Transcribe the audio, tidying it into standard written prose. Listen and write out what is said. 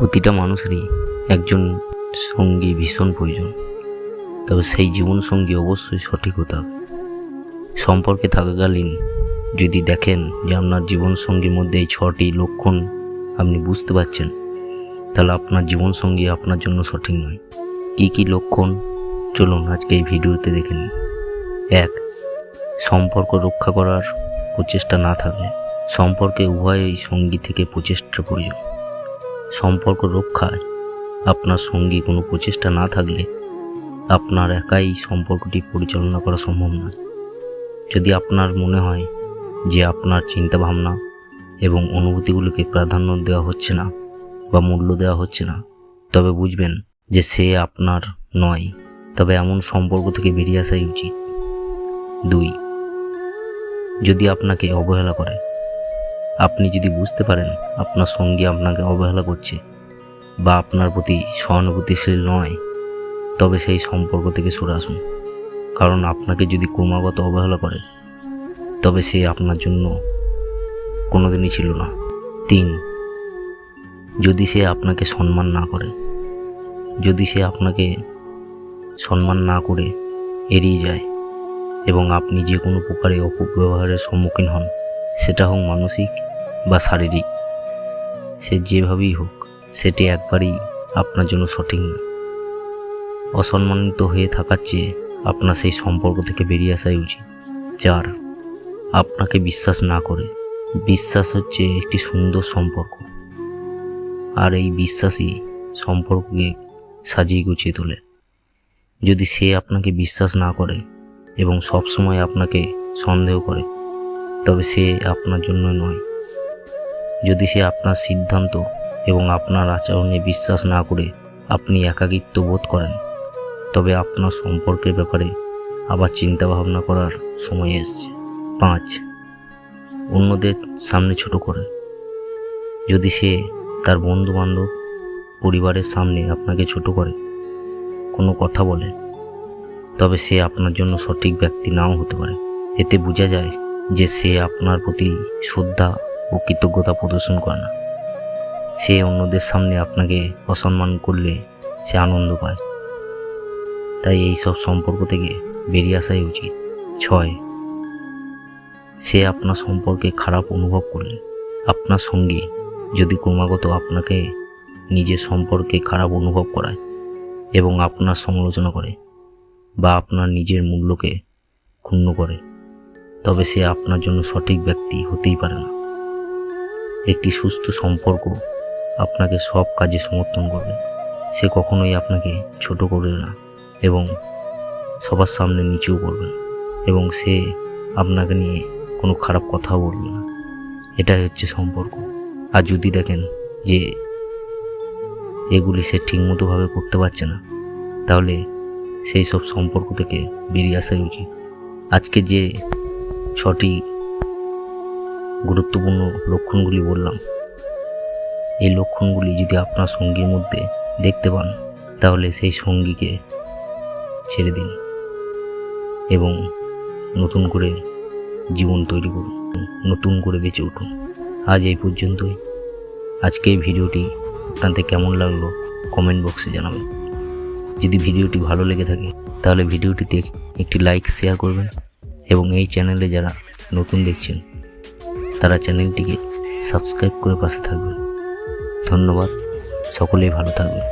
প্রতিটা মানুষেরই একজন সঙ্গী ভীষণ প্রয়োজন, তবে সেই জীবনসঙ্গী অবশ্যই সঠিক হতে হবে। সম্পর্কে থাকাকালীন যদি দেখেন যে আপনার জীবনসঙ্গীর মধ্যে এই 6টি লক্ষণ আপনি বুঝতে পারছেন, তাহলে আপনার জীবনসঙ্গী আপনার জন্য সঠিক নয়। কি কি লক্ষণ চলুন আজকে এই ভিডিওতে দেখে নিন। 1. সম্পর্ক রক্ষা করার প্রচেষ্টা না থাকলে। সম্পর্কে উভয়ই সঙ্গী থেকে প্রচেষ্টার প্রয়োজন। সম্পর্ক রক্ষায় আপনার সঙ্গী কোনো প্রচেষ্টা না থাকলে আপনার একাই সম্পর্কটি পরিচালনা করা সম্ভব নয়। যদি আপনার মনে হয় যে আপনার চিন্তাভাবনা এবং অনুভূতিগুলোকে প্রাধান্য দেওয়া হচ্ছে না বা মূল্য দেওয়া হচ্ছে না, তবে বুঝবেন যে সে আপনার নয়। তবে এমন সম্পর্ক থেকে বেরিয়ে আসাই উচিত। 2. যদি আপনাকে অবহেলা করে। আপনি যদি বুঝতে পারেন আপনার সঙ্গী আপনাকে অবহেলা করছে বা আপনার প্রতি সহানুভূতিশীল নয়, তবে সেই সম্পর্ক থেকে সরে আসুন। কারণ আপনাকে যদি ক্রমাগত অবহেলা করে, তবে সে আপনার জন্য কোনোদিনই ছিল না। 3. যদি সে আপনাকে সম্মান না করে। যদি সে আপনাকে সম্মান না করে এড়িয়ে যায় এবং আপনি যে কোনো প্রকারে অপব্যবহারের সম্মুখীন হন, সেটা হোক মানসিক বা শারীরিক, সে যেভাবেই হোক, সেটি একবারই আপনার জন্য সঠিক নয়। অসম্মানিত হয়ে থাকার চেয়ে আপনার সেই সম্পর্ক থেকে বেরিয়ে আসাই উচিত। 4. আপনাকে বিশ্বাস না করে। বিশ্বাস হচ্ছে একটি সুন্দর সম্পর্ক, আর এই বিশ্বাসই সম্পর্ককে সাজিয়ে গুছিয়ে তোলে। যদি সে আপনাকে বিশ্বাস না করে এবং সবসময় আপনাকে সন্দেহ করে, তবে সে আপনার জন্য নয়। যদি সে আপনার সিদ্ধান্ত এবং আপনার আচরণে বিশ্বাস না করে আপনি একাকিত্ব বোধ করেন, তবে আপনার সম্পর্কের ব্যাপারে আবার চিন্তা ভাবনা করার সময় এসেছে। 5. অন্যদের সামনে ছোট করে। যদি সে তার বন্ধুবান্ধব, পরিবারের সামনে আপনাকে ছোট করে, কোনো কথা বলে, তবে সে আপনার জন্য সঠিক ব্যক্তি নাও হতে পারে। এতে বোঝা যায় যে সে আপনার প্রতি শ্রদ্ধা ও কৃতজ্ঞতা প্রদর্শন করে না। সে অন্যদের সামনে আপনাকে অসম্মান করলে সে আনন্দ পায়। তাই এই সব সম্পর্ক থেকে বেরিয়ে আসাই উচিত। 6. সে আপনার সম্পর্কে খারাপ অনুভব করলে। আপনার সঙ্গী যদি ক্রমাগত আপনাকে নিজের সম্পর্কে খারাপ অনুভব করায় এবং আপনার সমালোচনা করে বা আপনার নিজের মূল্যকে ক্ষুণ্ণ করে, তবে সে আপনার জন্য সঠিক ব্যক্তি হতেই পারে না। একটি সুস্থ সম্পর্ক আপনাকে সব কাজে সমর্থন করবে। সে কখনোই আপনাকে ছোট করবে না এবং সবার সামনে নিচেও করবে না, এবং সে আপনাকে নিয়ে কোনো খারাপ কথাও বলবে না। এটাই হচ্ছে সম্পর্ক। আর যদি দেখেন যে এগুলি সে ঠিকমতোভাবে করতে পারছে না, তাহলে সেই সব সম্পর্ক থেকে বেরিয়ে আসাই উচিত। আজকে যে 6টি গুরুত্বপূর্ণ লক্ষণগুলি বললাম, এই লক্ষণগুলি যদি আপনার সঙ্গীর মধ্যে দেখতে পান, তাহলে সেই সঙ্গীকে ছেড়ে দিন এবং নতুন করে জীবন তৈরি করুন, নতুন করে বেঁচে উঠুন। আজ এই পর্যন্তই। আজকে এই ভিডিওটি আপনাদের কেমন লাগলো কমেন্ট বক্সে জানাবেন। যদি ভিডিওটি ভালো লেগে থাকে, তাহলে ভিডিওটিতে একটি লাইক শেয়ার করবেন এবং এই চ্যানেলে যারা নতুন দেখছেন, তারা চ্যানেলটিকে সাবস্ক্রাইব করে পাশে থাকবেন। ধন্যবাদ। সকলেই ভালো থাকবেন।